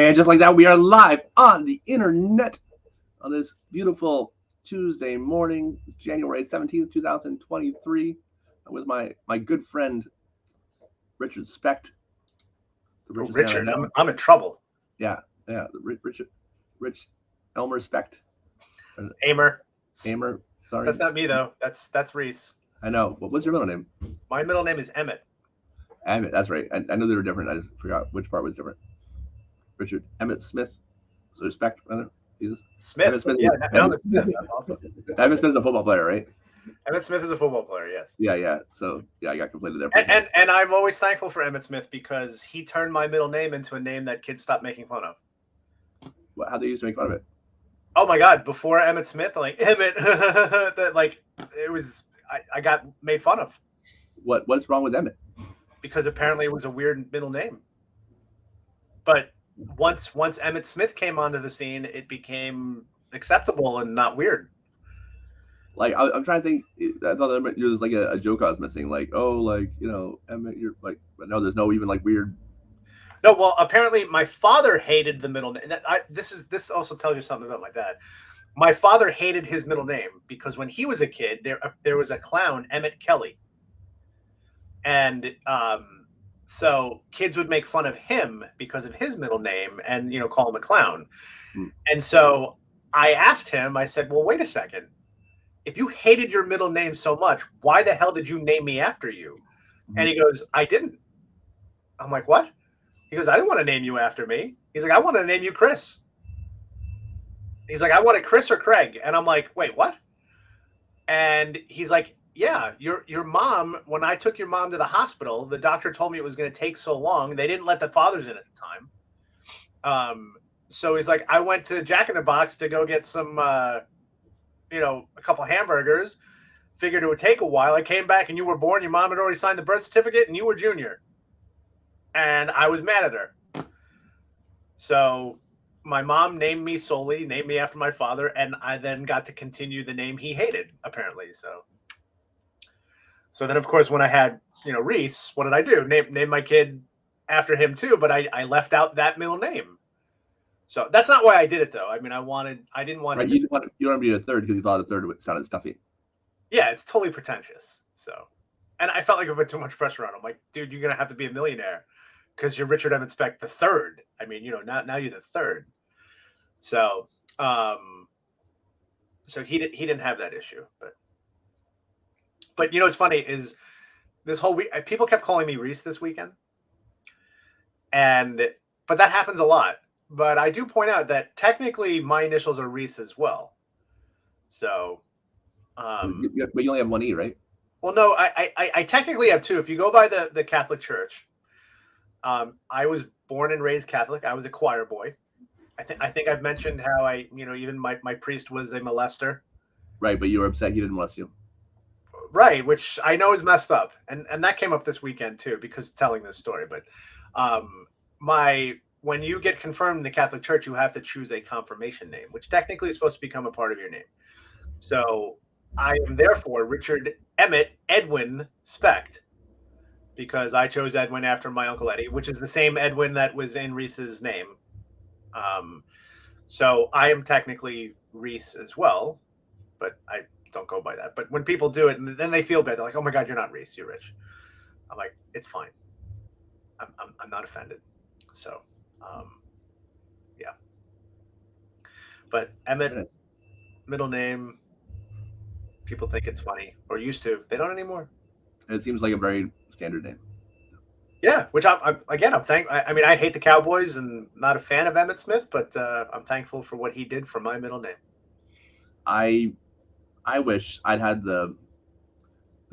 And just like that, we are live on the internet on this beautiful Tuesday morning, January 17th, 2023, with my good friend, Richard Specht. The Oh, richest man I Richard, know. I'm in trouble. Yeah, Rich Elmer Specht. Amer. Sorry. That's not me, though. That's Reese. I know. What's your middle name? My middle name is Emmett. Emmett, that's right. I know they were different. I just forgot which part was different. Richard Emmett Smith. So Specht, rather. Jesus. Smith. Emmett Smith. Yeah, Emmett Smith. That's awesome. Emmett Smith is a football player, right? Emmett Smith is a football player, yes. Yeah. So, I got completed there. And I'm always thankful for Emmett Smith because he turned my middle name into a name that kids stopped making fun of. How they used to make fun of it? Oh, my God. Before Emmett Smith, like, Emmett, it was, I got made fun of. What's wrong with Emmett? Because apparently it was a weird middle name. But once Emmett Smith came onto the scene, it became acceptable and not weird. Like I'm trying to think. I thought Emmett was like a joke I was missing. Like, Emmett, you're like, but no, there's no even like weird. No, well, apparently my father hated the middle name. This also tells you something about my dad. My father hated his middle name because when he was a kid, there was a clown, Emmett Kelly, and so kids would make fun of him because of his middle name and call him a clown. And so I asked him. I said, "Well, wait a second. If you hated your middle name so much, why the hell did you name me after you?" And he goes, "I didn't." I'm like, "What?" He goes, "I didn't want to name you after me." He's like, "I want to name you Chris." He's like, "I wanted Chris or Craig." And I'm like, "Wait, what?" And he's like, "Yeah, your mom, when I took your mom to the hospital, the doctor told me it was going to take so long. They didn't let the fathers in at the time. So he's like, I went to Jack in the Box to go get some, a couple hamburgers. Figured it would take a while. I came back and you were born. Your mom had already signed the birth certificate and you were junior. And I was mad at her. So my mom named me after my father. And I then got to continue the name he hated, apparently. So then, of course, when I had, Reese, what did I do? Name my kid after him, too. But I left out that middle name. So that's not why I did it, though. I mean, I didn't want right, to. You don't want to be a third because you thought a third sounded stuffy. Yeah, it's totally pretentious. So, and I felt like I put too much pressure on him. Like, dude, you're going to have to be a millionaire because you're Richard Emmett Specht the third. I mean, now you're the third. So, so he didn't have that issue. But what's funny is this whole week, people kept calling me Reese this weekend. But that happens a lot. But I do point out that technically my initials are Reese as well. So, but you only have one E, right? Well, no, I technically have two. If you go by the Catholic Church, I was born and raised Catholic. I was a choir boy. I think I've mentioned how even my priest was a molester. Right, but you were upset he didn't molest you. Right, which I know is messed up, and that came up this weekend too because telling this story. But when you get confirmed in the Catholic Church, you have to choose a confirmation name, which technically is supposed to become a part of your name. So I am therefore Richard Emmett Edwin Specht because I chose Edwin after my Uncle Eddie, which is the same Edwin that was in Reese's name. So I am technically Reese as well, but I don't go by that. But when people do it, and then they feel bad, they're like, "Oh my God, you're not Reese, you're Rich." I'm like, it's fine. I'm not offended. So, yeah. But Emmett, middle name, people think it's funny or used to. They don't anymore. It seems like a very standard name. Yeah, which I mean, I hate the Cowboys and not a fan of Emmett Smith, but I'm thankful for what he did for my middle name. I wish I'd had the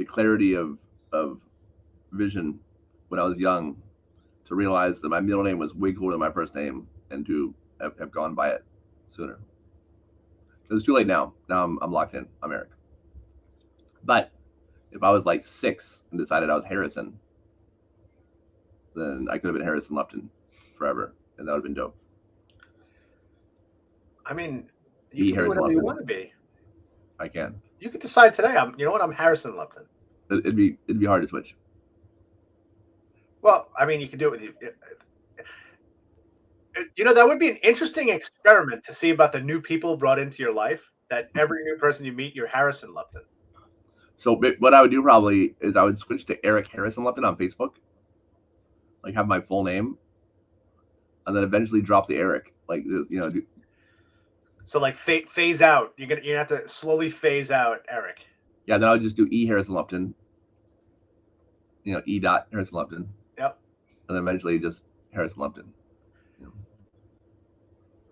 clarity of vision when I was young to realize that my middle name was way cooler than my first name and to have gone by it sooner. It's too late now. Now I'm locked in. I'm Eric. But if I was like 6 and decided I was Harrison, then I could have been Harrison Lupton forever, and that would have been dope. I mean, you can do whatever you want to be. I can. You could decide today. I'm Harrison Lupton. It'd be hard to switch. Well, I mean, you could do it with you. You know, that would be an interesting experiment to see about the new people brought into your life. That every new person you meet, you're Harrison Lupton. So what I would do probably is I would switch to Eric Harrison Lupton on Facebook, like have my full name, and then eventually drop the Eric. Like So like phase out. You're gonna have to slowly phase out Eric. yeah. Then I would just do E Harrison Lupton. E dot Harrison Lupton. Yep. And then eventually just Harrison Lupton.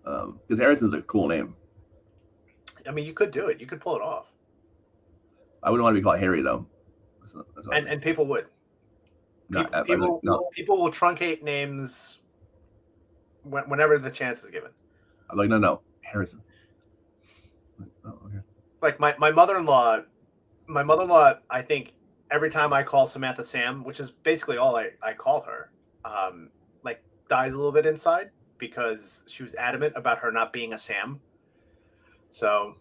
Because Harrison's a cool name. I mean, you could do it. You could pull it off. I wouldn't want to be called Harry though. And people would. People will truncate names whenever the chance is given. I'm like, no, Harrison. Oh, okay. Like my mother-in-law, I think every time I call Samantha Sam, which is basically all I call her, like dies a little bit inside because she was adamant about her not being a Sam. So,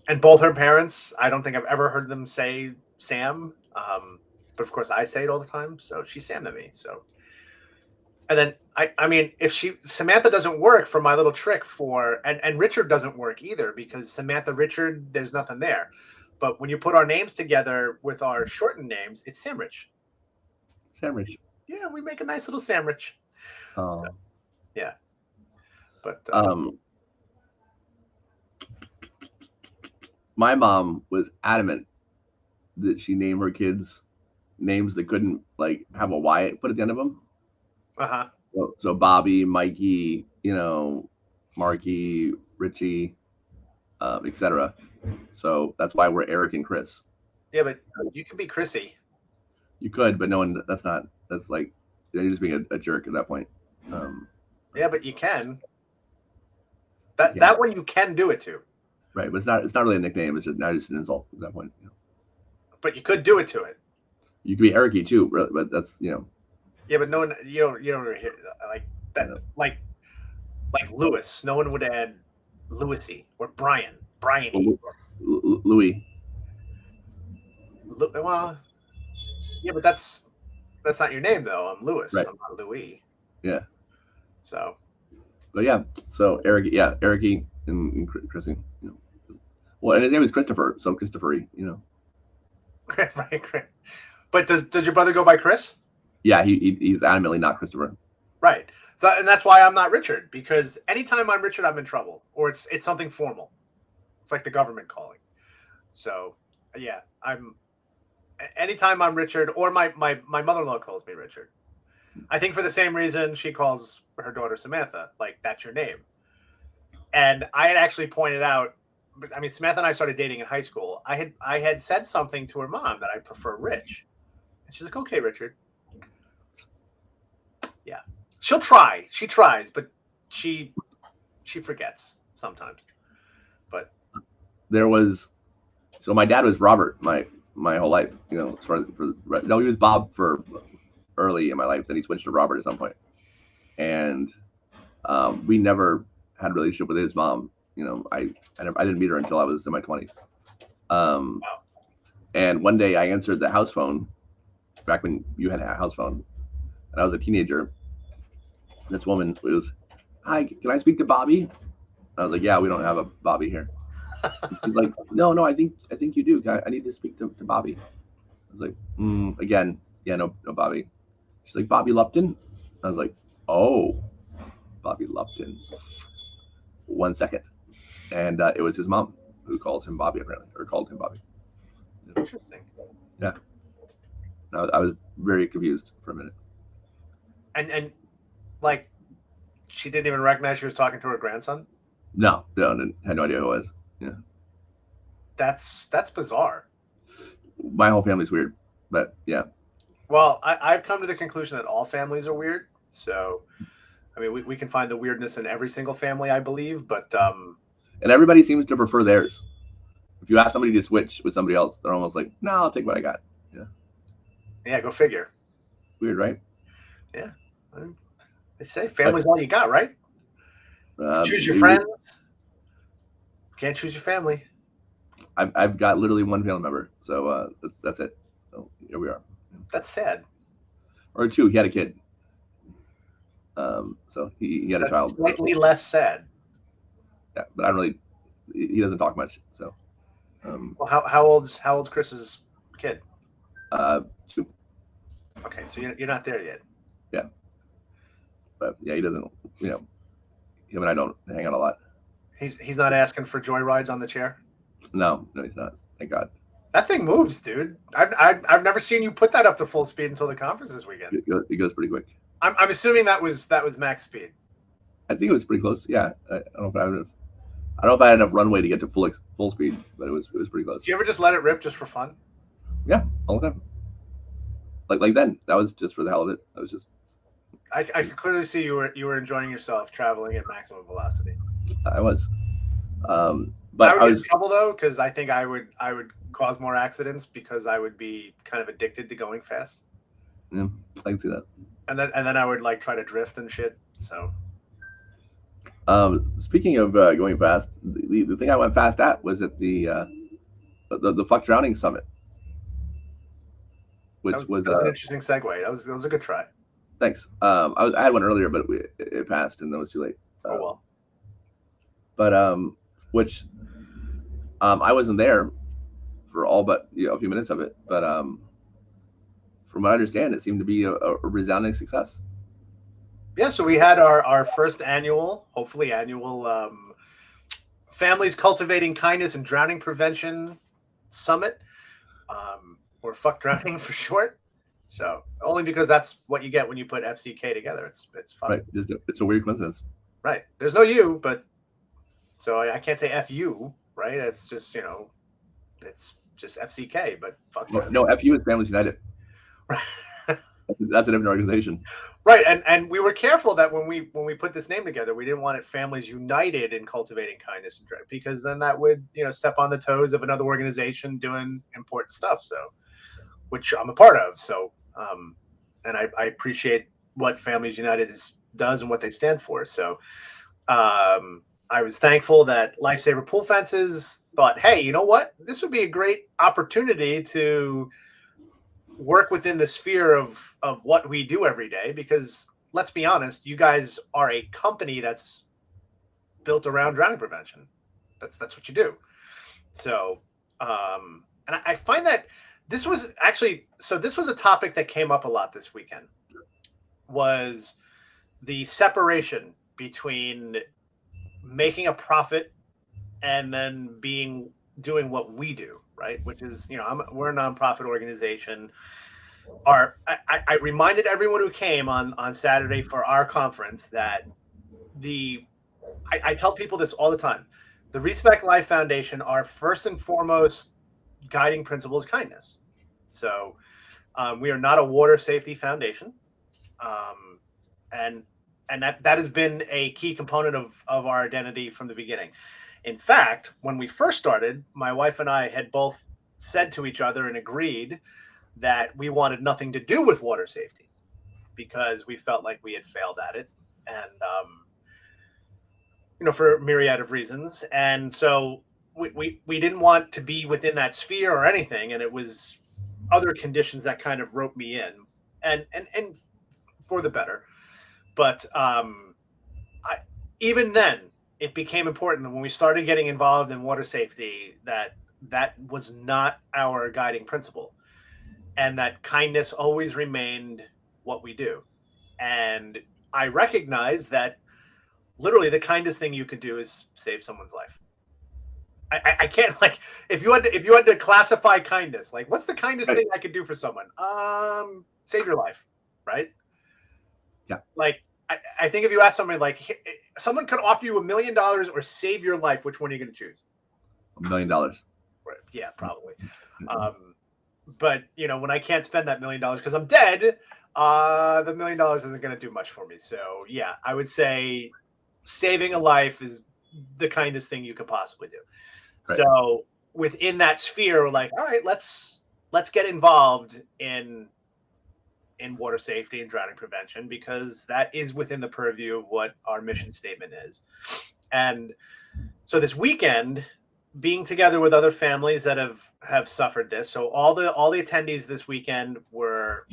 and both her parents, I don't think I've ever heard them say Sam. But of course I say it all the time. So she's Sam to me. So, and then I mean, if Samantha doesn't work for my little trick and Richard doesn't work either because Samantha Richard, there's nothing there. But when you put our names together with our shortened names, it's Samrich. Samrich. Yeah, we make a nice little Samrich. Oh. So, yeah. But my mom was adamant that she named her kids names that couldn't like have a Y put at the end of them. Uh-huh. So Bobby, Mikey, Marky, Richie, etc. So that's why we're Eric and Chris. Yeah, but you could be Chrissy. You could, but no one. That's like you're just being a jerk at that point. Yeah, but you can. That one you can do it to. Right, but it's not really a nickname. It's just an insult at that point. But you could do it to it. You could be Ericy too, really, but that's Yeah, but no one you don't hear like that like Lewis. No one would add Lewisy or Brian. Louis. Well, yeah, but that's not your name though. I'm Lewis. Right. I'm not Louis. Yeah. So. But yeah, so Ericy and Chrissy. Well, and his name is Christopher, so Christopher. Right. But does your brother go by Chris? Yeah, he's adamantly not Christopher. Right. So, and that's why I'm not Richard, because anytime I'm Richard, I'm in trouble, or it's something formal. It's like the government calling. So, yeah, anytime I'm Richard, or my mother-in-law calls me Richard. I think for the same reason she calls her daughter Samantha, like that's your name. And I had actually pointed out, I mean, Samantha and I started dating in high school. I had said something to her mom that I prefer Rich. And she's like, okay, Richard. Yeah. She'll try. She tries, but she forgets sometimes. But so my dad was Robert my whole life, as far as no, he was Bob for early in my life, then he switched to Robert at some point. And we never had a relationship with his mom. I didn't meet her until I was in my 20s. wow. And one day I answered the house phone back when you had a house phone, and I was a teenager. This woman was, hi, can I speak to Bobby? I was like, yeah, we don't have a Bobby here. She's like, no, I think you do. I need to speak to Bobby. I was like, again, yeah, no Bobby. She's like, Bobby Lupton? I was like, oh, Bobby Lupton. 1 second. And it was his mom who calls him Bobby, apparently, or called him Bobby. Interesting. Yeah. I was very confused for a minute. And like, she didn't even recognize she was talking to her grandson? No, had no idea who it was. Yeah. That's bizarre. My whole family's weird, but yeah. Well, I've come to the conclusion that all families are weird. So, I mean, we can find the weirdness in every single family, I believe. But and everybody seems to prefer theirs. If you ask somebody to switch with somebody else, they're almost like, no, I'll take what I got. Yeah. Yeah, go figure. Weird, right? Yeah. They say family's all you got, right? Choose your friends. Can't choose your family. I've got literally one family member, so that's it. So here we are. That's sad. Or two. He had a kid. So he had a That's child. slightly less sad. Yeah, but I don't really. He doesn't talk much. So, Well, how old's Chris's kid? uh, two. Okay, so you're not there yet. Yeah, but yeah, he doesn't. You know, him and I don't hang out a lot. He's not asking for joy rides on the chair. No, no, he's not. Thank God. That thing moves, dude. I've never seen you put that up to full speed until the conference this weekend. It goes pretty quick. I'm assuming that was max speed. I think it was pretty close. Yeah, I don't know if I would. I don't know if I had enough runway to get to full speed, but it was pretty close. Do you ever just let it rip just for fun? Yeah, all the time. Like then, that was just for the hell of it. I was just. I could clearly see you were enjoying yourself traveling at maximum velocity. I was. But I would I get was. in trouble though, because I think I would cause more accidents because I would be kind of addicted to going fast. Yeah, I can see that. And then I would like try to drift and shit. So Speaking of going fast, the thing I went fast at was at the Fuck Drowning Summit, which that was was an interesting segue. That was a good try. thanks. I had one earlier, but it passed and it was too late. Oh well. But which I wasn't there for all but a few minutes of it. But from what I understand, it seemed to be a resounding success. Yeah, so we had our first annual, hopefully annual, Families Cultivating Kindness and Drowning Prevention Summit, or Fuck Drowning for short. So only because that's what you get when you put FCK together. It's fun. Right. It's a weird coincidence. Right. There's no you, but so I can't say FU, right? It's just, it's just FCK, but fuck no, FU is Families United. That's a different organization. Right, and we were careful that when we put this name together, we didn't want it Families United in Cultivating Kindness and Drowning, because then that would step on the toes of another organization doing important stuff. So, which I'm a part of. So, and I appreciate what Families United does and what they stand for. So, I was thankful that Lifesaver Pool Fences thought, hey, you know what? This would be a great opportunity to work within the sphere of what we do every day, because let's be honest, you guys are a company that's built around drowning prevention. That's what you do. So, and I find that this was a topic that came up a lot this weekend, was the separation between making a profit and then doing what we do, right? Which is, we're a nonprofit organization. I reminded everyone who came on Saturday for our conference that I tell people this all the time. The Respect Life Foundation, our first and foremost guiding principle is kindness. So we are not a water safety foundation. And that has been a key component of our identity from the beginning. In fact, when we first started, my wife and I had both said to each other and agreed that we wanted nothing to do with water safety because we felt like we had failed at it, and for a myriad of reasons. And so we didn't want to be within that sphere or anything, and it was other conditions that kind of roped me in, and for the better. But even then, it became important when we started getting involved in water safety that was not our guiding principle, and that kindness always remained what we do. And I recognize that literally the kindest thing you could do is save someone's life. I can't, like, if you had to classify kindness, like, what's the kindest thing I could do for someone? Save your life, right? Yeah. Like, I think if you ask somebody, like, someone could offer you $1 million or save your life, which one are you going to choose? $1 million. Right. Yeah, probably. But when I can't spend that $1 million because I'm dead, the $1 million isn't going to do much for me. So yeah, I would say saving a life is the kindest thing you could possibly do. Right. So within that sphere, we're like, all right, let's get involved in water safety and drowning prevention, because that is within the purview of what our mission statement is. And so this weekend, being together with other families that have suffered this. So all the attendees this weekend were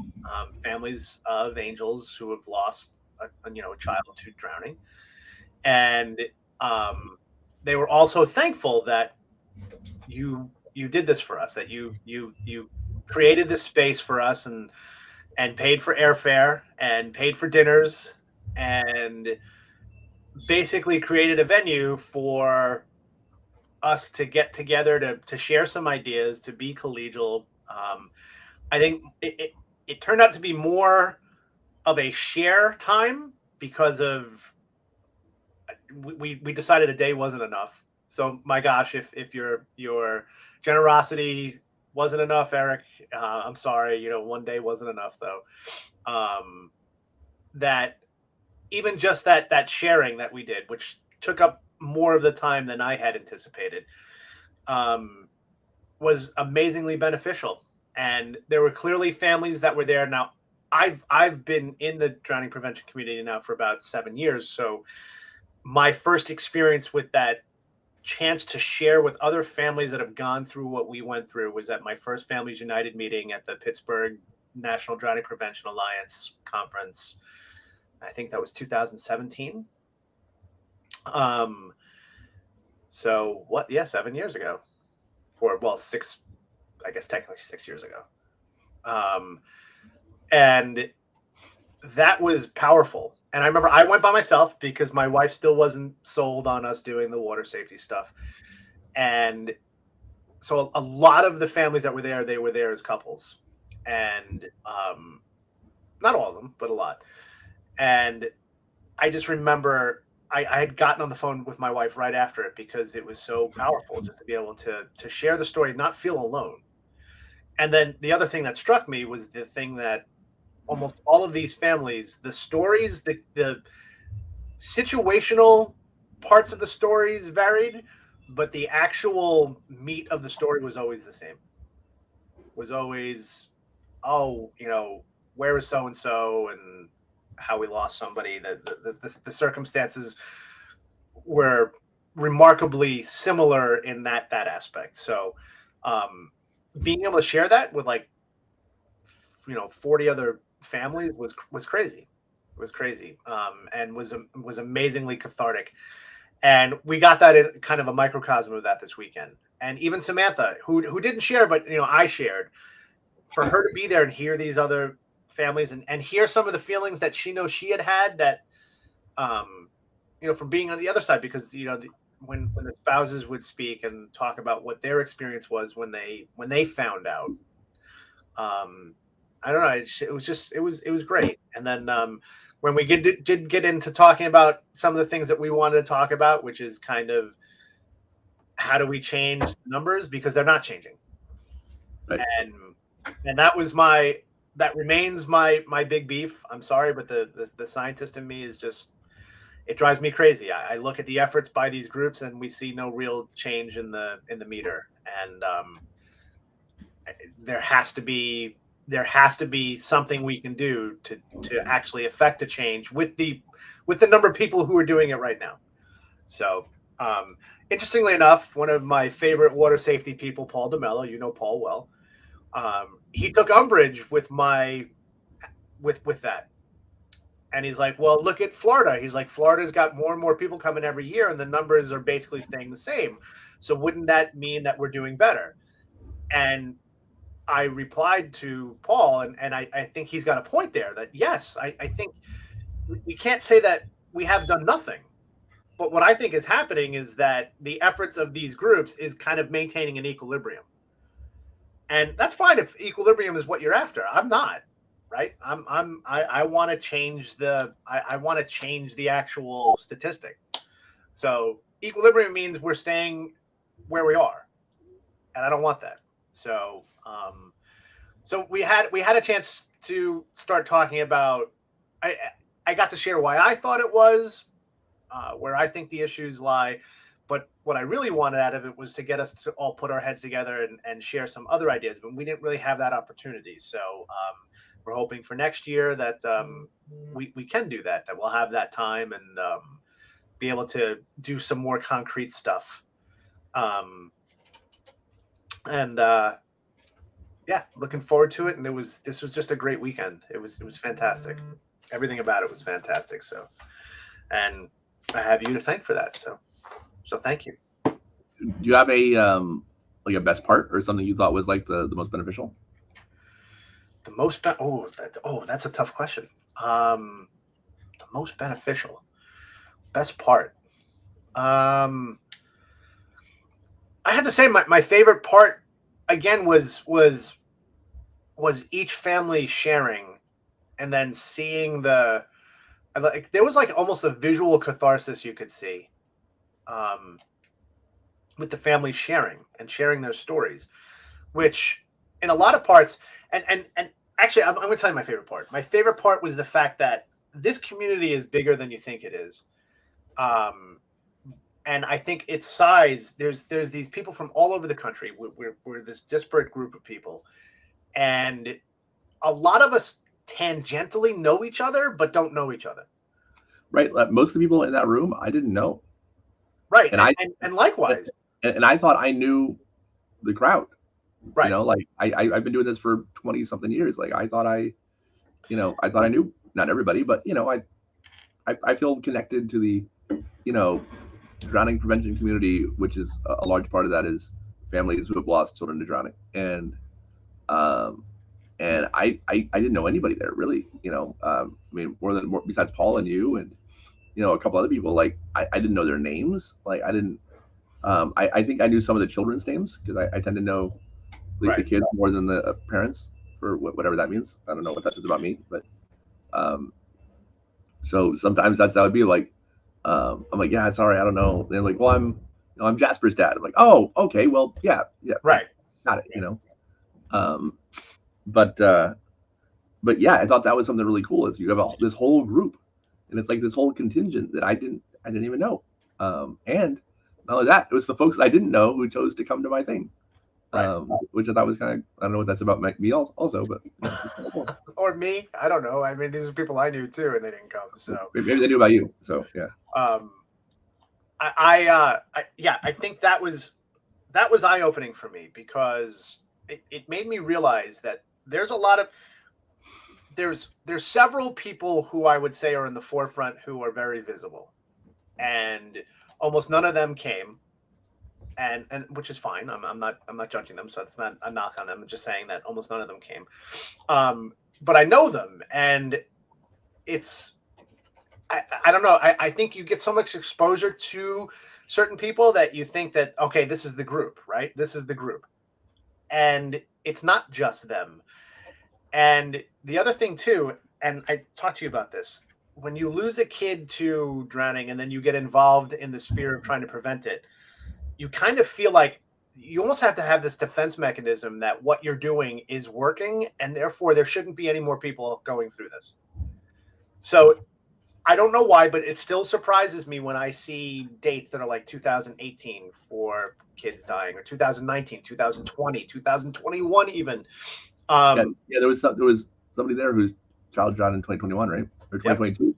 families of angels who have lost a child to drowning, and they were also thankful that you did this for us, that you created this space for us, and paid for airfare and paid for dinners, and basically created a venue for us to get together to share some ideas, to be collegial. I think it turned out to be more of a share time because of we decided a day wasn't enough. So my gosh, if your generosity wasn't enough, Eric, I'm sorry. One day wasn't enough though. That even just that sharing that we did, which took up more of the time than I had anticipated, um, was amazingly beneficial. And there were clearly families that were there. Now, I've been in the drowning prevention community now for about 7 years, so my first experience with that chance to share with other families that have gone through what we went through was at my first Families United meeting at the Pittsburgh National Drowning Prevention Alliance conference. I think that was 2017. So what? Yeah, 7 years ago, or well, six. I guess technically 6 years ago. And that was powerful. And I remember I went by myself because my wife still wasn't sold on us doing the water safety stuff. And so a lot of the families that were there, they were there as couples, and not all of them, but a lot. And I just remember I had gotten on the phone with my wife right after it because it was so powerful just to be able to share the story, not feel alone. And then the other thing that struck me was the thing that almost all of these families, the stories, the situational parts of the stories varied, but the actual meat of the story was always the same. Was always, oh, where is so and so, and how we lost somebody. The circumstances were remarkably similar in that aspect. So, being able to share that with 40 other families was crazy. It was crazy, and was amazingly cathartic. And we got that in kind of a microcosm of that this weekend. And even Samantha, who didn't share, but I shared, for her to be there and hear these other families, and hear some of the feelings that she knows she had that, from being on the other side, because when the spouses would speak and talk about what their experience was when they found out. I don't know. It was great. And then when we did get into talking about some of the things that we wanted to talk about, which is kind of how do we change the numbers, because they're not changing. Right. And that remains my big beef. I'm sorry, but the scientist in me is just, it drives me crazy. I look at the efforts by these groups and we see no real change in the meter. And there has to be something we can do to actually affect a change with the number of people who are doing it right now. So, interestingly enough, one of my favorite water safety people, Paul DeMello, you know Paul well, he took umbrage with that. And he's like, well, look at Florida. He's like, Florida's got more and more people coming every year, and the numbers are basically staying the same. So wouldn't that mean that we're doing better? And I replied to Paul, and I think he's got a point there, that yes, I think we can't say that we have done nothing. But what I think is happening is that the efforts of these groups is kind of maintaining an equilibrium. And that's fine if equilibrium is what you're after. I'm not, right? I want to change I want to change the actual statistic. So equilibrium means we're staying where we are, and I don't want that. So so we had a chance to start talking about. I got to share why I thought it was, where I think the issues lie. But what I really wanted out of it was to get us to all put our heads together and share some other ideas. But we didn't really have that opportunity. So we're hoping for next year that we can do that. That we'll have that time and be able to do some more concrete stuff. And yeah, looking forward to it. And this was just a great weekend. It was fantastic. Everything about it was fantastic. So, and I have you to thank for that. So thank you. Do you have a like a best part or something you thought was like the most beneficial? That's a tough question. The most beneficial, best part. Um, I have to say my favorite part again was each family sharing and then seeing like there was like almost a visual catharsis you could see um, with the family sharing their stories, which in a lot of parts and actually I'm going to tell you my favorite part. My favorite part was the fact that this community is bigger than you think it is. Um, and I think its size, there's these people from all over the country. We're this disparate group of people, and a lot of us tangentially know each other, but don't know each other. Right. Most of the people in that room I didn't know, Right, and I and likewise, and I thought I knew the crowd. You right, know, like I've been doing this for 20 something years. Like I thought I thought I knew not everybody, but I feel connected to the you know drowning prevention community, which is a large part of that is families who have lost children to drowning, um, and I didn't know anybody there really. I mean, more besides Paul and you and a couple other people. Like I didn't know their names. Like I didn't. I think I knew some of the children's names because I tend to know the right. kids more than the parents for whatever that means. I don't know what that says about me, but um, so sometimes that would be like, I'm like, yeah, sorry, I don't know. They're like, well, I'm Jasper's dad. I'm like, oh, okay, well, yeah, yeah, Right. got it. Um, but yeah, I thought that was something really cool. Is you have this whole group, and it's like this whole contingent that I didn't even know. And not only that, it was the folks I didn't know who chose to come to my thing, Right. which I thought was kind of I don't know what that's about me also, but it's kind of cool. Or me. I don't know. I mean, these are people I knew too, and they didn't come. So, Maybe they knew about you. So yeah. um, yeah, I think that was eye opening for me because it made me realize that there's a lot of there's several people who I would say are in the forefront who are very visible, and almost none of them came, and which is fine. I'm not judging them, so it's not a knock on them. I'm just saying that almost none of them came. But I know them, and it's I don't know. I think you get so much exposure to certain people that you think that okay, this is the group, right? This is the group, and it's not just them. And the other thing too, and I talked to you about this, when you lose a kid to drowning and then you get involved in the sphere of trying to prevent it, you kind of feel like you almost have to have this defense mechanism that what you're doing is working and therefore there shouldn't be any more people going through this. So I don't know why, but it still surprises me when I see dates that are like 2018 for kids dying or 2019, 2020, 2021 even. Yeah, Um, yeah. There was somebody there whose child drowned in 2021, right, or yep. 2022.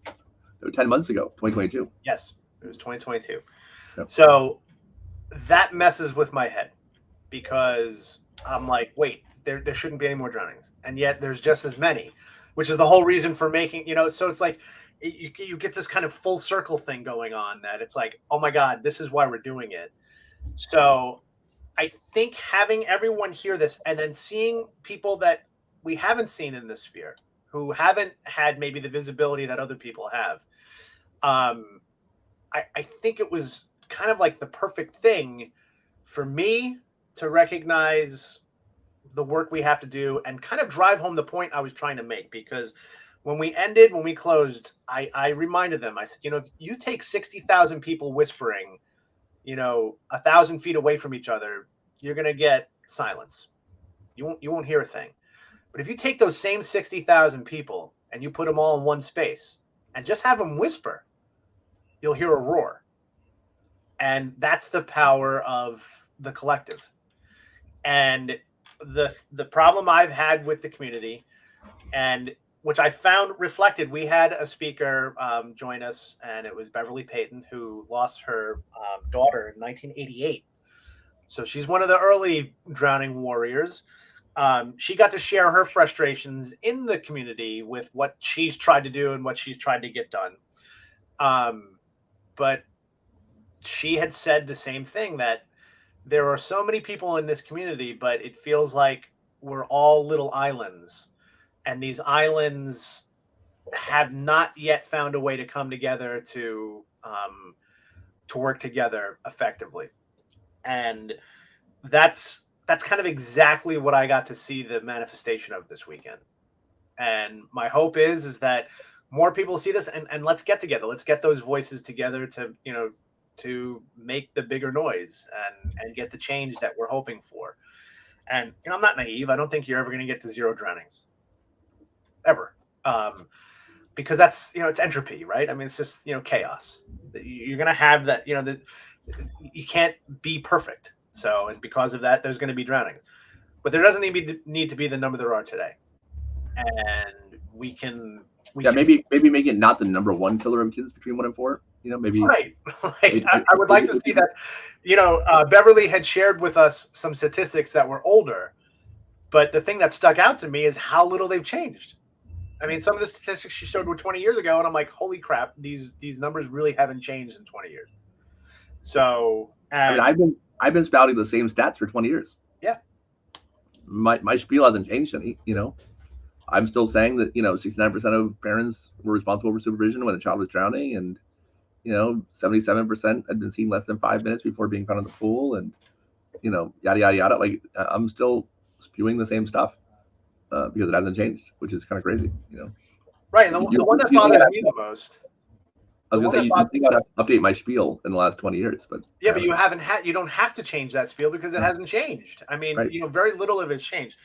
10 months ago, 2022. Yes, it was 2022. Yep. So that messes with my head because I'm like, wait, there shouldn't be any more drownings, and yet there's just as many, which is the whole reason for making so it's like you get this kind of full circle thing going on that it's like, oh my god, this is why we're doing it. So I think having everyone hear this and then seeing people that we haven't seen in this sphere who haven't had maybe the visibility that other people have, um, I think it was kind of like the perfect thing for me to recognize the work we have to do and kind of drive home the point I was trying to make. Because when we closed, I reminded them, I said, if you take 60,000 people whispering, 1,000 feet away from each other, you're going to get silence. You won't hear a thing. But if you take those same 60,000 people and you put them all in one space and just have them whisper, you'll hear a roar. And that's the power of the collective. And the problem I've had with the community, and which I found reflected, we had a speaker join us, and it was Beverly Payton, who lost her daughter in 1988. So she's one of the early drowning warriors. She got to share her frustrations in the community with what she's tried to do and what she's tried to get done. But she had said the same thing, that there are so many people in this community, but it feels like we're all little islands, and these islands have not yet found a way to come together to work together effectively. And that's kind of exactly what I got to see the manifestation of this weekend. And my hope is that more people see this, and let's get together. Let's get those voices together to, to make the bigger noise and get the change that we're hoping for. And I'm not naive. I don't think you're ever going to get to 0 drownings, ever, because that's, it's entropy, right? I mean, it's just, chaos. You're going to have that. You can't be perfect. So, and because of that, there's going to be drownings, but there doesn't need to be the number there are today. And we can maybe make it not the #1 killer of kids between 1 and 4. Maybe right. I would like to see that. Beverly had shared with us some statistics that were older, but the thing that stuck out to me is how little they've changed. I mean, some of the statistics she showed were 20 years ago, and I'm like, holy crap, these numbers really haven't changed in 20 years. So, I've been spouting the same stats for 20 years. Yeah. My spiel hasn't changed any. I'm still saying that 69% of parents were responsible for supervision when a child was drowning, and 77% had been seen less than 5 minutes before being found in the pool, and yada yada yada. Like, I'm still spewing the same stuff because it hasn't changed, which is kind of crazy. Right, and the one that bothers me the most. I was going to say, you think I'd have to update my spiel in the last 20 years, but yeah, but you don't have to change that spiel because it hasn't changed. I mean, right. Very little of it's changed.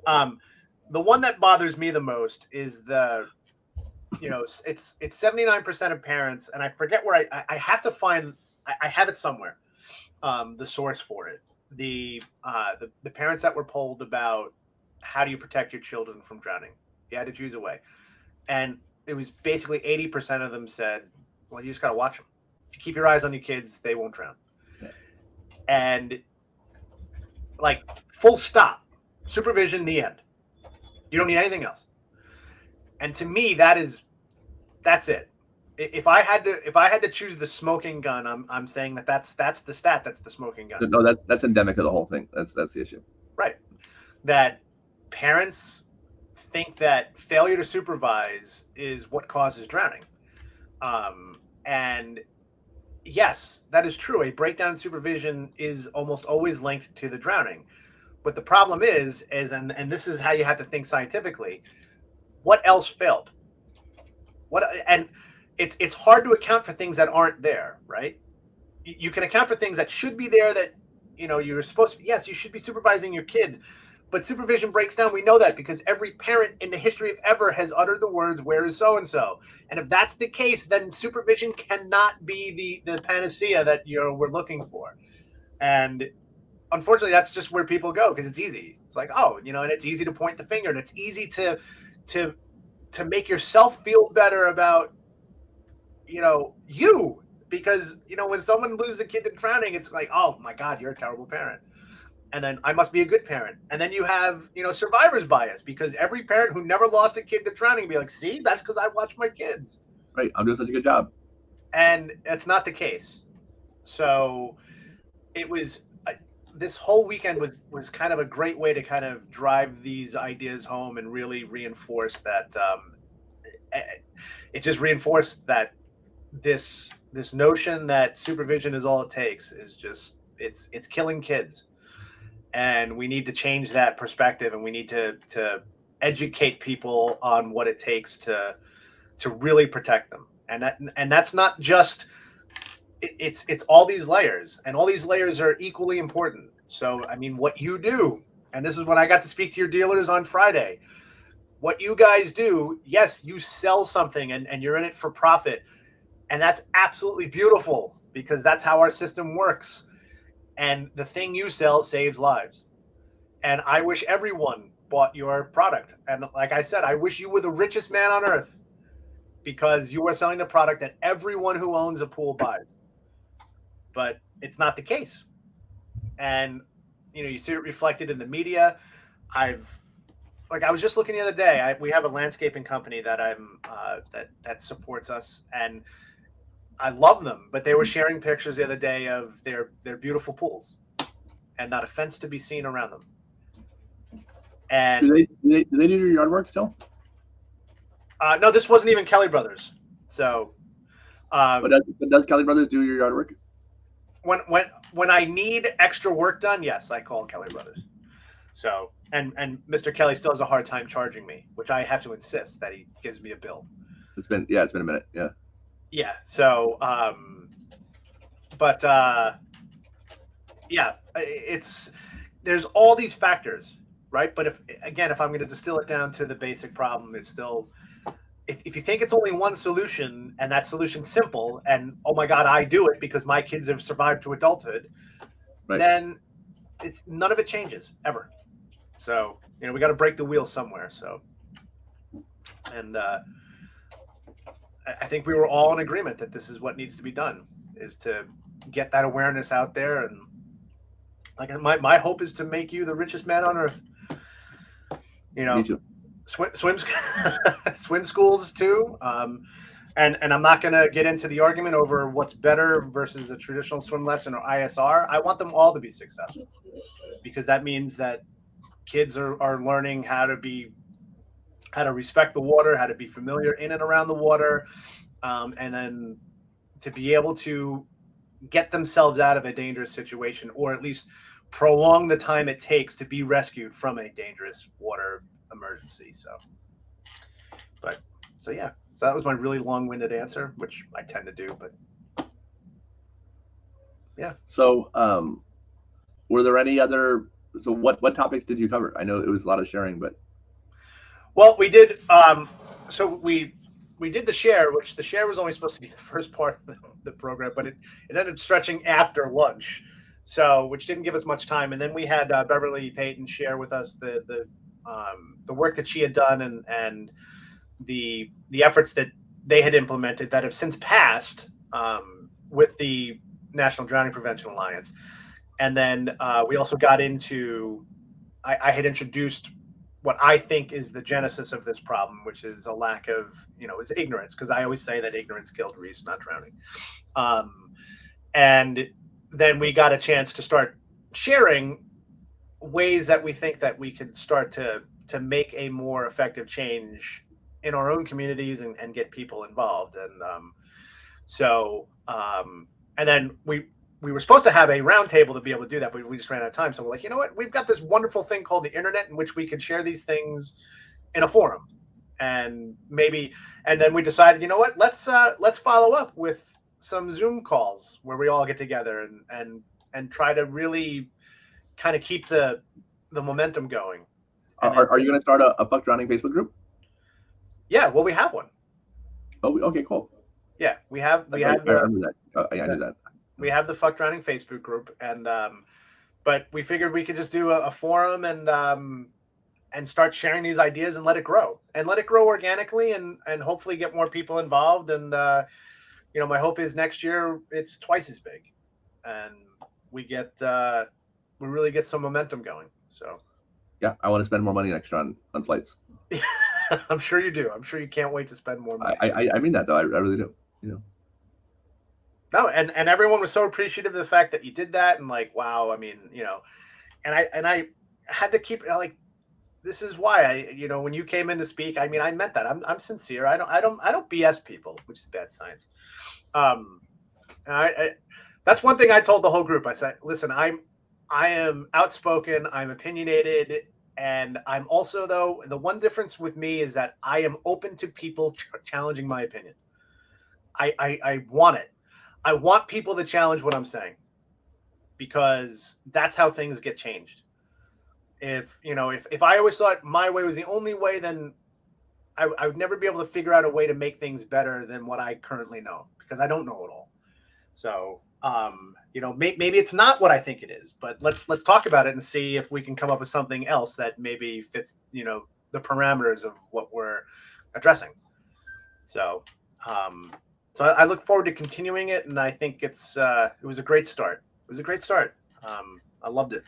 The one that bothers me the most is it's 79% of parents, and I forget where I have to find. I have it somewhere. The source for it. The parents that were polled about how do you protect your children from drowning. You had to choose a way, and it was basically 80% of them said, well, you just got to watch them. If you keep your eyes on your kids, they won't drown. Yeah. And like, full stop, supervision, the end. You don't need anything else. And to me, that's it. If I had to choose the smoking gun, I'm saying that's the stat. That's the smoking gun. No, that's endemic of the whole thing. That's the issue. Right. That parents think that failure to supervise is what causes drowning. And yes, that is true. A breakdown in supervision is almost always linked to the drowning. But the problem is and this is how you have to think scientifically, what else failed? And it's hard to account for things that aren't there, right? You can account for things that should be there, that you're supposed to. Yes, you should be supervising your kids, but supervision breaks down. We know that because every parent in the history of ever has uttered the words, "Where is so and so?" And if that's the case, then supervision cannot be the panacea that we're looking for. And unfortunately, that's just where people go because it's easy. It's like, and it's easy to point the finger, and it's easy to make yourself feel better about you, because when someone loses a kid to drowning, it's like, oh my God, you're a terrible parent, and then I must be a good parent. And then you have survivor's bias, because every parent who never lost a kid to drowning be like, see, that's because I watched my kids. Right, I'm doing such a good job. And it's not the case. So it was. This whole weekend was kind of a great way to kind of drive these ideas home and really reinforce that. It just reinforced that this notion that supervision is all it takes is just it's killing kids, and we need to change that perspective, and we need to educate people on what it takes to really protect them, and that's not just. It's all these layers, and all these layers are equally important. So, I mean, what you do, and this is when I got to speak to your dealers on Friday, what you guys do, yes, you sell something and you're in it for profit. And that's absolutely beautiful, because that's how our system works. And the thing you sell saves lives. And I wish everyone bought your product. And like I said, I wish you were the richest man on earth, because you are selling the product that everyone who owns a pool buys. But it's not the case. And you see it reflected in the media. I was just looking the other day. We have a landscaping company that that supports us, and I love them. But they were sharing pictures the other day of their beautiful pools, and not a fence to be seen around them. And do they do your yard work still? no, this wasn't even Kelly Brothers. So But does Kelly Brothers do your yard work? when I need extra work done, yes, I call Kelly Brothers. So and Mr. Kelly still has a hard time charging me, which I have to insist that he gives me a bill. It's been a minute. Yeah. Yeah. So but yeah, there's all these factors, right? But if I'm going to distill it down to the basic problem, it's still if you think it's only one solution and that solution's simple and oh my god I do it because my kids have survived to adulthood, Right. then it's none of it changes ever. So we got to break the wheel somewhere. So and I think we were all in agreement that this is what needs to be done, is to get that awareness out there. And like my hope is to make you the richest man on earth. Me too. Swim schools too. And I'm not going to get into the argument over what's better versus a traditional swim lesson or ISR. I want them all to be successful, because that means that kids are learning how to respect the water, how to be familiar in and around the water, and then to be able to get themselves out of a dangerous situation, or at least prolong the time it takes to be rescued from a dangerous water emergency. So yeah. So that was my really long-winded answer, which I tend to do, but yeah. So were there any other? So what topics did you cover? I know it was a lot of sharing, but well, we did. So we did the share, which the share was only supposed to be the first part of the program, but it ended up stretching after lunch, so which didn't give us much time. And then we had Beverly Payton share with us the work that she had done and the efforts that they had implemented that have since passed with the National Drowning Prevention Alliance. And then we also got into, I had introduced what I think is the genesis of this problem, which is a lack of, it's ignorance, because I always say that ignorance killed Reese, not drowning. And then we got a chance to start sharing ways that we think that we could start to make a more effective change in our own communities and get people involved. And and then we were supposed to have a roundtable to be able to do that, but we just ran out of time. So we're like, you know what? We've got this wonderful thing called the internet in which we can share these things in a forum. And then we decided, you know what? Let's follow up with some Zoom calls where we all get together and try to really kind of keep the momentum going. Are you going to start a Fuck Drowning Facebook group? Yeah, well, we have one. Oh, okay, cool. Yeah, we have. I knew that. I knew that. We have the Fuck Drowning Facebook group, and but we figured we could just do a forum and start sharing these ideas and let it grow organically, and hopefully get more people involved. And my hope is next year it's twice as big, and we really get some momentum going. So yeah, I want to spend more money next year on flights. I'm sure you do. I'm sure you can't wait to spend more money. I mean that though. I really do. No, and everyone was so appreciative of the fact that you did that, and like, wow, I mean, and I had to keep like, this is why I, when you came in to speak, I mean, I meant that. I'm sincere. I don't BS people, which is bad science. That's one thing I told the whole group. I said, listen, I am outspoken. I'm opinionated. And I'm also, though, the one difference with me is that I am open to people challenging my opinion. I want it. I want people to challenge what I'm saying, because that's how things get changed. If I always thought my way was the only way, then I would never be able to figure out a way to make things better than what I currently know, because I don't know it all. So, maybe it's not what I think it is, but let's talk about it and see if we can come up with something else that maybe fits, the parameters of what we're addressing. So, so I look forward to continuing it, and I think it was a great start. I loved it.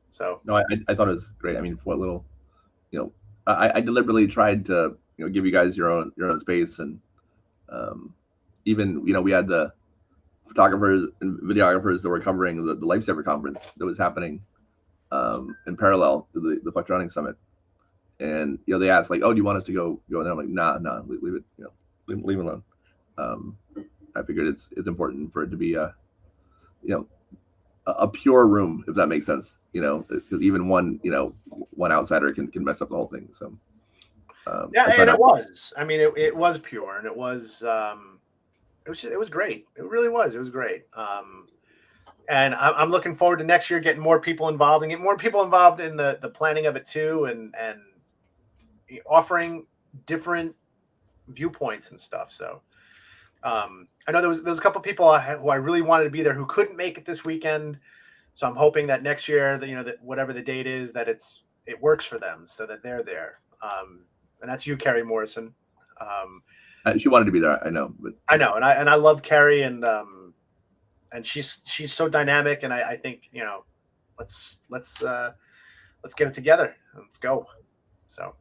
So No, I thought it was great. I mean, for what little, you know, I deliberately tried to give you guys your own space, and um, even we had the photographers and videographers that were covering the Lifesaver conference that was happening in parallel to the Flex Running Summit, and they asked like, oh, do you want us to go? And I'm like, nah, leave it, leave it alone. Um, I figured it's important for it to be you know a pure room, if that makes sense. Because even one outsider can mess up the whole thing. So yeah, I try and not. it was. I mean, it was pure, and it was great. It really was. It was great. And I'm looking forward to next year getting more people involved and get more people involved in the planning of it too, and offering different viewpoints and stuff. So I know there was a couple people who I really wanted to be there who couldn't make it this weekend. So I'm hoping that next year that that whatever the date is, that it works for them so that they're there. And that's you, Carrie Morrison. Um, She wanted to be there, I know, but I know, and I love Carrie, and she's so dynamic, and I think let's get it together. Let's go. So,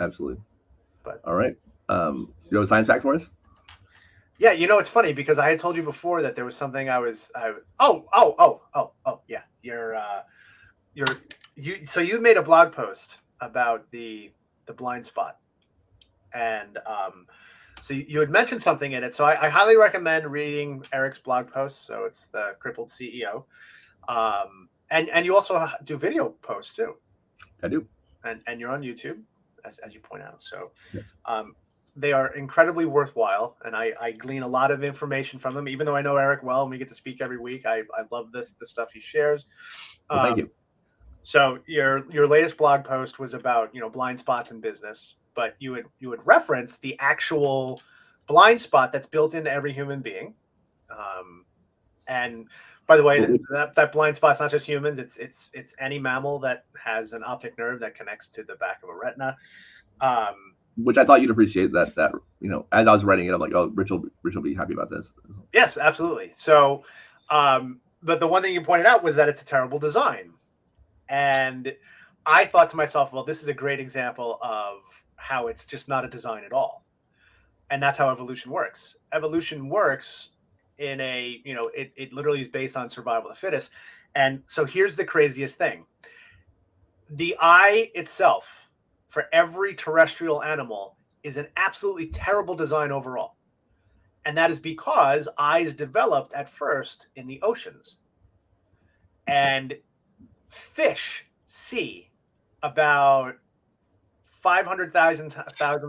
absolutely. but All right. You have a science fact for us? yeah, it's funny because I had told you before that there was something yeah, you made a blog post about the blind spot, and so you had mentioned something in it. So I highly recommend reading Eric's blog post. So it's the Crippled CEO. And you also do video posts too. I do. And you're on YouTube, as you point out. So Yes. they are incredibly worthwhile, and I glean a lot of information from them. Even though I know Eric well, and we get to speak every week, I love the stuff he shares. Well, thank you. So your latest blog post was about blind spots in business, but you would reference the actual blind spot that's built into every human being. And by the way, that blind spot's not just humans; it's any mammal that has an optic nerve that connects to the back of a retina. Which I thought you'd appreciate that as I was writing it, I'm like, oh, Rich will be happy about this. Yes, absolutely. So, but the one thing you pointed out was that it's a terrible design. And I thought to myself, well, this is a great example of how it's just not a design at all. And that's how evolution works. Evolution works in it literally is based on survival of the fittest. And so here's the craziest thing. The eye itself for every terrestrial animal is an absolutely terrible design overall. And that is because eyes developed at first in the oceans. And fish see about 500,000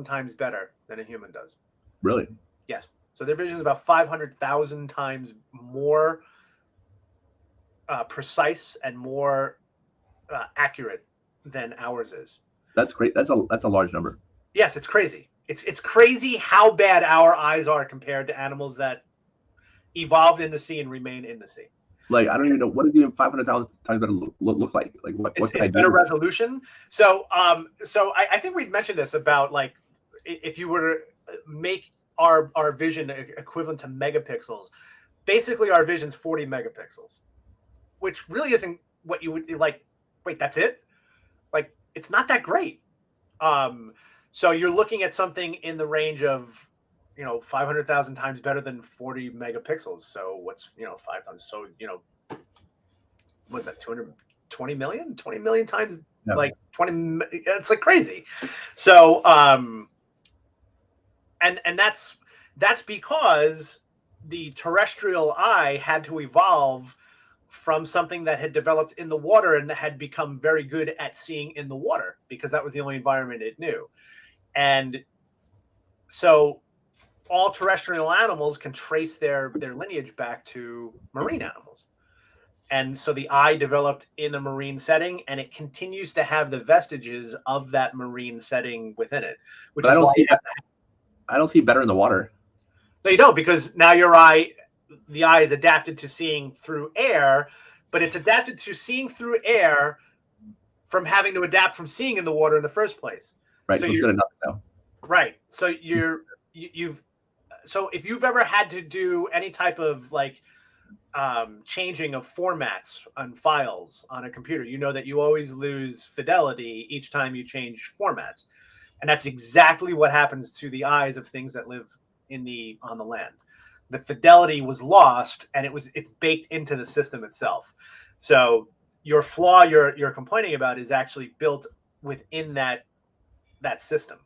times better than a human does. Really? Yes. So their vision is about 500,000 times more precise and more accurate than ours is. That's great. That's a large number. Yes, it's crazy. It's crazy how bad our eyes are compared to animals that evolved in the sea and remain in the sea. Like, I don't even know, what does even 500,000 times better look like? Like, what can I do? Better resolution. So I think we'd mentioned this about, like, if you were to make our vision equivalent to megapixels, basically our vision's 40 megapixels, which really isn't what you would like. Wait, that's it? Like, it's not that great. So you're looking at something in the range of 500,000 times better than 40 megapixels. So what's 5,000? So what's that? 220 million? 20 million times? Yeah. Like 20? It's like crazy. So and that's because the terrestrial eye had to evolve from something that had developed in the water and had become very good at seeing in the water because that was the only environment it knew. And so all terrestrial animals can trace their lineage back to marine animals. And so the eye developed in a marine setting, and it continues to have the vestiges of that marine setting within it. Which is why I don't see better in the water. No, you don't, because now the eye is adapted to seeing through air, but it's adapted to seeing through air from having to adapt from seeing in the water in the first place. Right. So it's good enough now. Right. So so if you've ever had to do any type of like changing of formats on files on a computer, you know that you always lose fidelity each time you change formats. And that's exactly what happens to the eyes of things that live on the land. The fidelity was lost, and it's baked into the system itself. So your flaw you're complaining about is actually built within that system.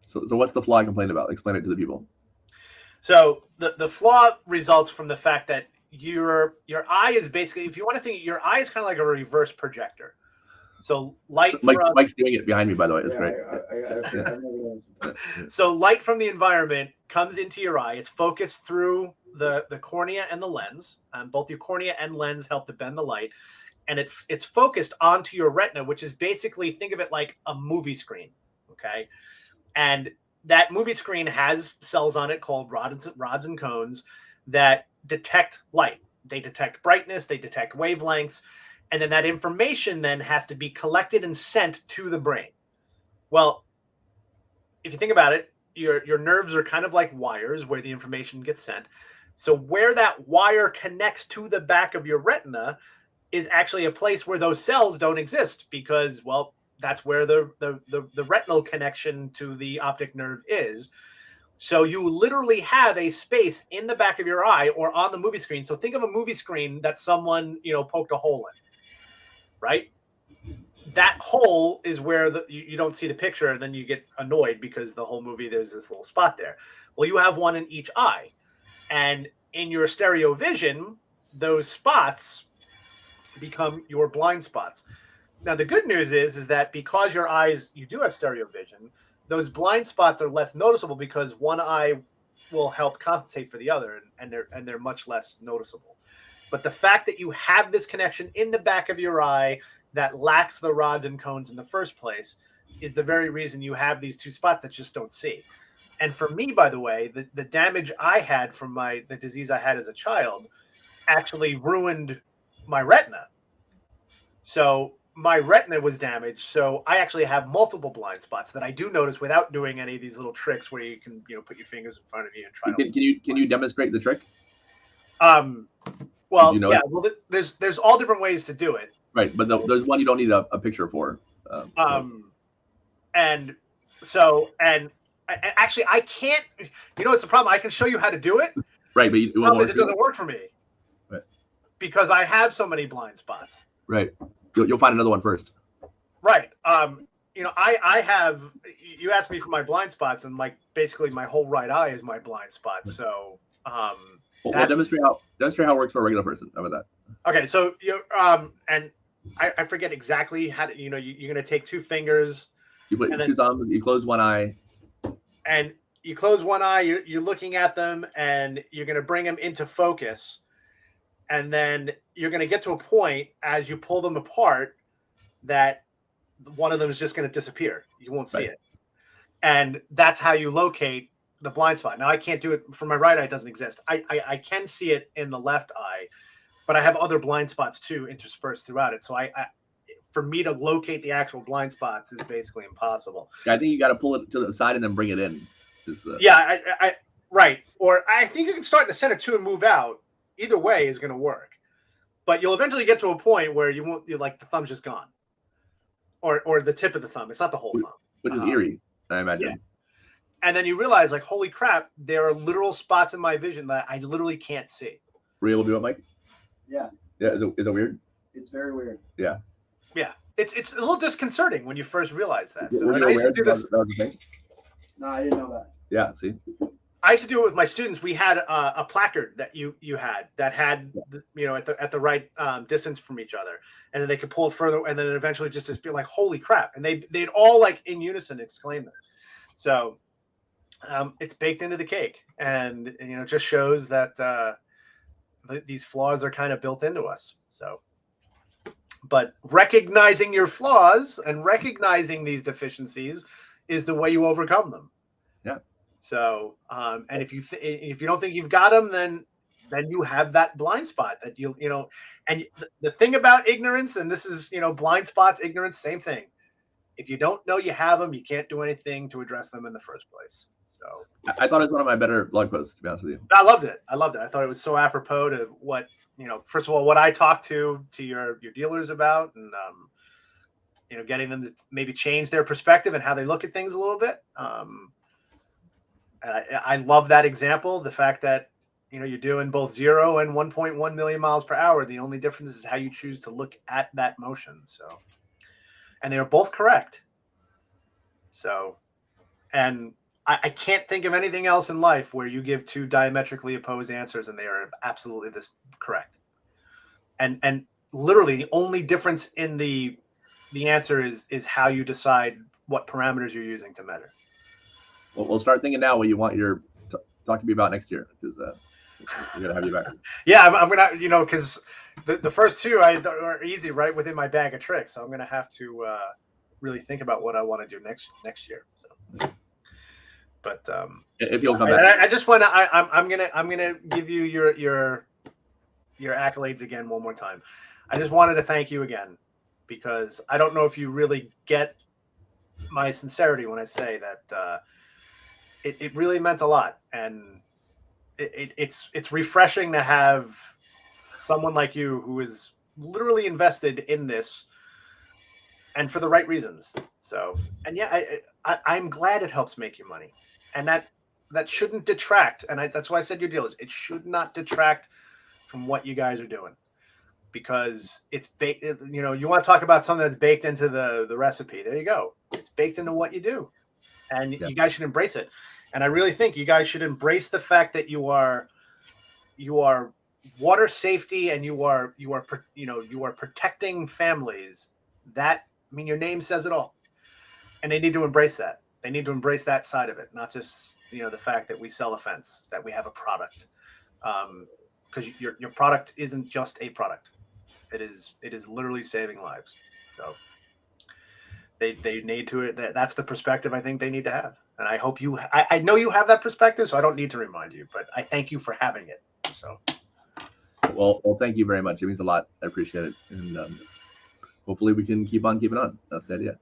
So what's the flaw I complained about? Explain it to the people. So the flaw results from the fact that your eye is basically, if you want to think, your eye is kind of like a reverse projector. So light Mike's doing it behind me, by the way. It's great. So light from the environment comes into your eye. It's focused through the cornea and the lens. Both your cornea and lens help to bend the light, and it's focused onto your retina, which is basically, think of it like a movie screen. Okay, and that movie screen has cells on it called rods and cones that detect light. They detect brightness, they detect wavelengths, and then that information then has to be collected and sent to the brain. Well, if you think about it, your nerves are kind of like wires where the information gets sent. So where that wire connects to the back of your retina is actually a place where those cells don't exist, because, well, that's where the retinal connection to the optic nerve is. So you literally have a space in the back of your eye or on the movie screen. So think of a movie screen that someone, poked a hole in, right? That hole is where you don't see the picture, and then you get annoyed because the whole movie there's this little spot there. Well, you have one in each eye, and in your stereo vision, those spots become your blind spots. Now, the good news is that because your eyes, you do have stereo vision, those blind spots are less noticeable because one eye will help compensate for the other, and they're much less noticeable. But the fact that you have this connection in the back of your eye that lacks the rods and cones in the first place is the very reason you have these two spots that just don't see. And for me, by the way, the damage I had from the disease I had as a child actually ruined my retina. So my retina was damaged. So I actually have multiple blind spots that I do notice without doing any of these little tricks where you can, put your fingers in front of you and try to. Can you demonstrate the trick? Well, yeah. Well, there's all different ways to do it. Right, but there's one you don't need a picture for. And so, and actually, I can't. It's the problem. I can show you how to do it. Right, but it doesn't work for me. Right. Because I have so many blind spots. Right. You'll find another one first. Right. I have. You asked me for my blind spots, and basically my whole right eye is my blind spot. So, well, demonstrate how it works for a regular person. How about that? Okay, so and I forget exactly how to. You're going to take two fingers. You put two thumbs. You close one eye. And you close one eye. You're looking at them, and you're going to bring them into focus. And then you're going to get to a point as you pull them apart that one of them is just going to disappear. You won't see it. And that's how you locate the blind spot. Now, I can't do it for my right eye. It doesn't exist. I can see it in the left eye, but I have other blind spots too interspersed throughout it. So for me to locate the actual blind spots is basically impossible. I think you got to pull it to the side and then bring it in. Yeah, right. Or I think you can start in the center too and move out. Either way is going to work, but you'll eventually get to a point where you won't. The thumb's just gone, or the tip of the thumb. It's not the whole thumb, which is eerie, I imagine. Yeah. And then you realize, holy crap, there are literal spots in my vision that I literally can't see. Were you able to do it, Mike? Yeah. Yeah. Is it weird? It's very weird. Yeah. Yeah. It's a little disconcerting when you first realize that. So I used to do this. No, I didn't know that. Yeah. See. I used to do it with my students. We had a placard that you had that had at the right distance from each other, and then they could pull it further, and then it eventually just be like, holy crap, and they'd all in unison exclaim that. So it's baked into the cake, and it just shows that these flaws are kind of built into us. So, but recognizing your flaws and recognizing these deficiencies is the way you overcome them. Yeah. So, and if you don't think you've got them, then you have that blind spot that and the thing about ignorance, and this is, blind spots, ignorance, same thing. If you don't know you have them, you can't do anything to address them in the first place. So I thought it was one of my better blog posts, to be honest with you. I loved it. I thought it was so apropos to what, first of all, what I talked to your dealers about, and getting them to maybe change their perspective and how they look at things a little bit. And I love that example. The fact that, you're doing both 0 and 1.1 million miles per hour. The only difference is how you choose to look at that motion. So, and they are both correct. So, and I can't think of anything else in life where you give two diametrically opposed answers and they are absolutely this correct. And literally the only difference in the answer is how you decide what parameters you're using to measure. Well, we'll start thinking now what you want your talk to me about next year, because we're gonna have you back. Yeah, I'm gonna, because the first two are easy, right within my bag of tricks. So I'm gonna have to really think about what I want to do next year. So, but if you'll come back, I just want to. I'm gonna give you your accolades again one more time. I just wanted to thank you again, because I don't know if you really get my sincerity when I say that it really meant a lot, and it's refreshing to have someone like you who is literally invested in this, and for the right reasons. So, and yeah, I'm glad it helps make you money, and that shouldn't detract. And that's why I said your dealers. It should not detract from what you guys are doing, because it's baked. You want to talk about something that's baked into the recipe. There you go. It's baked into what you do, and you guys should embrace it. And I really think you guys should embrace the fact that you are water safety, and you are protecting families. That, your name says it all, and they need to embrace that. They need to embrace that side of it, not just the fact that we sell a fence, that we have a product, because your product isn't just a product. It is literally saving lives. So they need to. That's the perspective I think they need to have. And I hope I know you have that perspective, so I don't need to remind you, but I thank you for having it. So, well, thank you very much. It means a lot. I appreciate it, and hopefully we can keep on keeping on. That's the idea.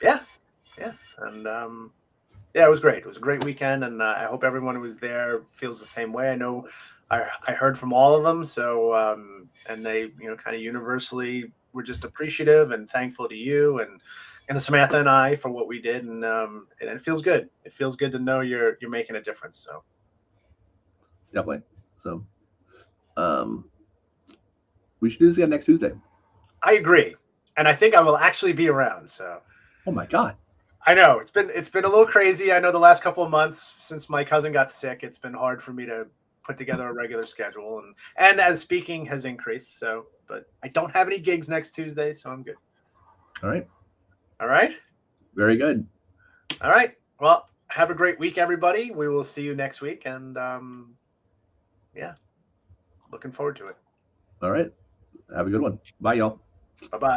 Yeah, and it was great. It was a great weekend, and I hope everyone who was there feels the same way. I know I heard from all of them, so and they kind of universally were just appreciative and thankful to you and Samantha and I for what we did, and it feels good. It feels good to know you're making a difference. So definitely. So we should do this again next Tuesday. I agree, and I think I will actually be around. So oh my God, I know it's been a little crazy. I know the last couple of months since my cousin got sick, it's been hard for me to put together a regular schedule, and as speaking has increased. So, but I don't have any gigs next Tuesday, so I'm good. All right. All right. Very good. All right. Well, have a great week, everybody. We will see you next week, and looking forward to it. All right. Have a good one. Bye, y'all. Bye-bye.